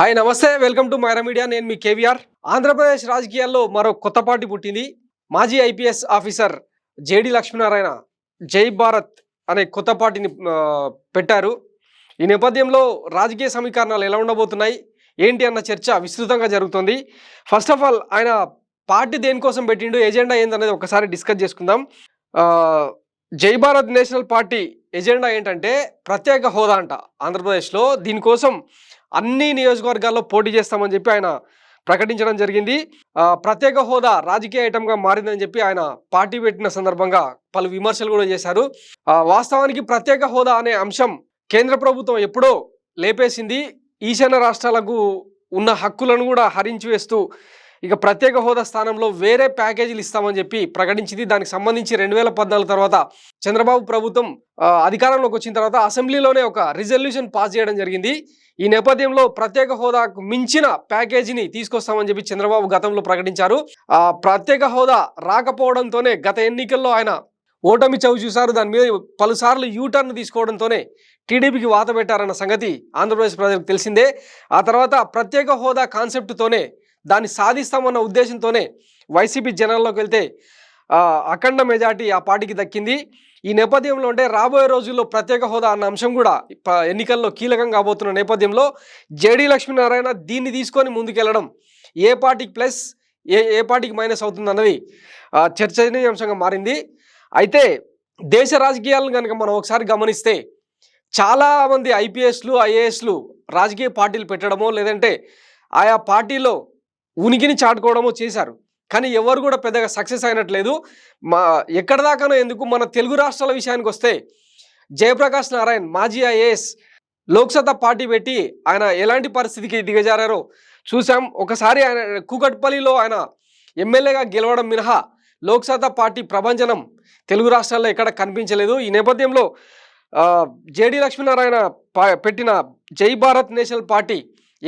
Hi నమస్తే welcome to Myra media. నేను మీ కేవీఆర్. ఆంధ్రప్రదేశ్ రాజకీయాల్లో మరో కొత్త పార్టీ పుట్టింది. మాజీ ఐపీఎస్ ఆఫీసర్ జేడి లక్ష్మీనారాయణ జై భారత్ అనే కొత్త పార్టీని పెట్టారు. ఈ నేపథ్యంలో రాజకీయ సమీకరణాలు ఎలా ఉండబోతున్నాయి ఏంటి అన్న చర్చ విస్తృతంగా జరుగుతుంది. ఫస్ట్ ఆఫ్ ఆల్ ఆయన పార్టీ దేనికోసం పెట్టిండు, ఎజెండా ఏందనేది ఒకసారి డిస్కస్ చేసుకుందాం. జై భారత్ నేషనల్ పార్టీ ఎజెండా ఏంటంటే ప్రత్యేక హోదా అంట ఆంధ్రప్రదేశ్లో. దీనికోసం అన్ని నియోజకవర్గాల్లో పోటీ చేస్తామని చెప్పి ఆయన ప్రకటించడం జరిగింది. ప్రత్యేక హోదా రాజకీయ ఐటమ్గా మారిందని చెప్పి ఆయన పార్టీ పెట్టిన సందర్భంగా పలు విమర్శలు కూడా చేశారు. వాస్తవానికి ప్రత్యేక హోదా అనే అంశం కేంద్ర ప్రభుత్వం ఎప్పుడో లేపేసింది. ఈశాన్య రాష్ట్రాలకు ఉన్న హక్కులను కూడా హరించి వేస్తూ ఇక ప్రత్యేక హోదా స్థానంలో వేరే ప్యాకేజీలు ఇస్తామని చెప్పి ప్రకటించింది. దానికి సంబంధించి 2014 తర్వాత చంద్రబాబు ప్రభుత్వం అధికారంలోకి వచ్చిన తర్వాత అసెంబ్లీలోనే ఒక రిజల్యూషన్ పాస్ చేయడం జరిగింది. ఈ నేపథ్యంలో ప్రత్యేక హోదాకు మించిన ప్యాకేజీని తీసుకొస్తామని చెప్పి చంద్రబాబు గతంలో ప్రకటించారు. ప్రత్యేక హోదా రాకపోవడంతోనే గత ఎన్నికల్లో ఆయన ఓటమి చవి చూశారు. దాని మీద పలుసార్లు యూటర్న్ తీసుకోవడంతోనే టీడీపీకి వాత పెట్టారన్న సంగతి ఆంధ్రప్రదేశ్ ప్రజలకు తెలిసిందే. ఆ తర్వాత ప్రత్యేక హోదా కాన్సెప్ట్తోనే దాన్ని సాధిస్తామన్న ఉద్దేశంతోనే వైసీపీ జనాల్లోకి వెళ్తే అఖండ మెజార్టీ ఆ పార్టీకి దక్కింది. ఈ నేపథ్యంలో అంటే రాబోయే రోజుల్లో ప్రత్యేక హోదా అన్న అంశం కూడా ఎన్నికల్లో కీలకం కాబోతున్న నేపథ్యంలో జేడి లక్ష్మీనారాయణ దీన్ని తీసుకొని ముందుకెళ్లడం ఏ పార్టీకి ప్లస్ ఏ పార్టీకి మైనస్ అవుతుందన్నది చర్చనీయాంశంగా మారింది. అయితే దేశ రాజకీయాలను కనుక మనం ఒకసారి గమనిస్తే చాలామంది ఐపీఎస్లు ఐఏఎస్లు రాజకీయ పార్టీలు పెట్టడమో లేదంటే ఆయా పార్టీలో ఉనికిని చాటుకోవడమో చేశారు. కానీ ఎవరు కూడా పెద్దగా సక్సెస్ అయినట్లేదు. ఎక్కడ దాకానో ఎందుకు మన తెలుగు రాష్ట్రాల విషయానికి వస్తే జయప్రకాష్ నారాయణ్ మాజీ ఐఏఎస్ లోక్సత్తా పార్టీ పెట్టి ఆయన ఎలాంటి పరిస్థితికి దిగజారారో చూసాం. ఒకసారి ఆయన కూకట్పల్లిలో ఆయన ఎమ్మెల్యేగా గెలవడం మినహా లోక్సత్తా పార్టీ ప్రభంజనం తెలుగు రాష్ట్రాల్లో ఎక్కడ కనిపించలేదు. ఈ నేపథ్యంలో జేడి లక్ష్మీనారాయణ పెట్టిన జై భారత్ నేషనల్ పార్టీ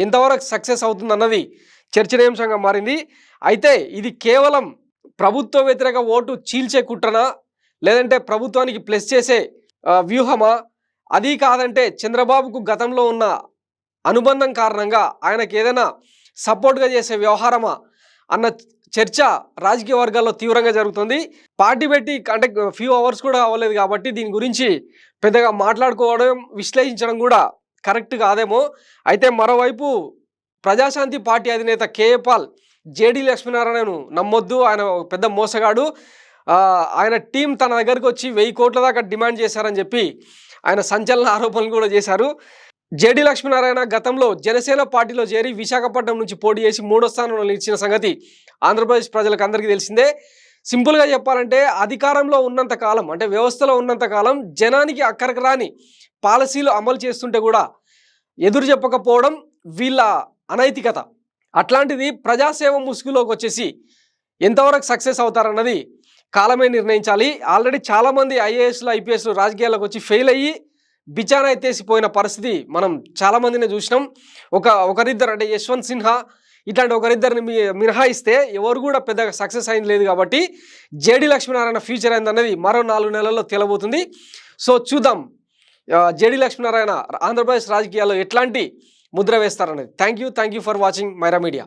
ఎంతవరకు సక్సెస్ అవుతుందన్నది చర్చనీయాంశంగా మారింది. అయితే ఇది కేవలం ప్రభుత్వ వ్యతిరేక ఓటు చీల్చే కుట్రనా లేదంటే ప్రభుత్వానికి ప్లస్ చేసే వ్యూహమా, అది కాదంటే చంద్రబాబుకు గతంలో ఉన్న అనుబంధం కారణంగా ఆయనకు ఏదైనా సపోర్ట్గా చేసే వ్యవహారమా అన్న చర్చ రాజకీయ వర్గాల్లో తీవ్రంగా జరుగుతుంది. పార్టీ పెట్టి అంటే ఫ్యూ అవర్స్ కూడా అవ్వలేదు కాబట్టి దీని గురించి పెద్దగా మాట్లాడుకోవడం విశ్లేషించడం కూడా కరెక్ట్ కాదేమో. అయితే మరోవైపు ప్రజాశాంతి పార్టీ అధినేత కేఏ పాల్ జేడి లక్ష్మీనారాయణను నమ్మొద్దు, ఆయన పెద్ద మోసగాడు, ఆయన టీం తన దగ్గరకు వచ్చి 1000 కోట్ల దాకా డిమాండ్ చేశారని చెప్పి ఆయన సంచలన ఆరోపణలు కూడా చేశారు. జేడి లక్ష్మీనారాయణ గతంలో జనసేన పార్టీలో చేరి విశాఖపట్నం నుంచి పోటీ చేసి 3వ స్థానంలో నిలిచిన సంగతి ఆంధ్రప్రదేశ్ ప్రజలకు అందరికీ తెలిసిందే. సింపుల్గా చెప్పాలంటే అధికారంలో ఉన్నంత కాలం అంటే వ్యవస్థలో ఉన్నంత కాలం జనానికి అక్కడికి రాని పాలసీలు అమలు చేస్తుంటే కూడా ఎదురు చెప్పకపోవడం వీళ్ళ అనైతికత. అట్లాంటిది ప్రజాసేవ ముసుగులోకి వచ్చేసి ఎంతవరకు సక్సెస్ అవుతారన్నది కాలమే నిర్ణయించాలి. ఆల్రెడీ చాలామంది ఐఏఎస్లు ఐపీఎస్లు రాజకీయాల్లోకి వచ్చి ఫెయిల్ అయ్యి బిచానా ఎత్తేసిపోయిన పరిస్థితి మనం చాలామందిని చూసినాం. ఒకరిద్దరు అంటే యశ్వంత్ సిన్హా ఇట్లాంటి ఒకరిద్దరిని మినహాయిస్తే ఎవరు కూడా పెద్దగా సక్సెస్ అయింది లేదు. కాబట్టి జేడి లక్ష్మీనారాయణ ఫ్యూచర్ అయిందన్నది మరో 4 నెలల్లో తేలబోతుంది. సో చూద్దాం జేడి లక్ష్మీనారాయణ ఆంధ్రప్రదేశ్ రాజకీయాల్లో ఎట్లాంటి ముద్ర వేస్తారనేది. Thank you for watching Myra media.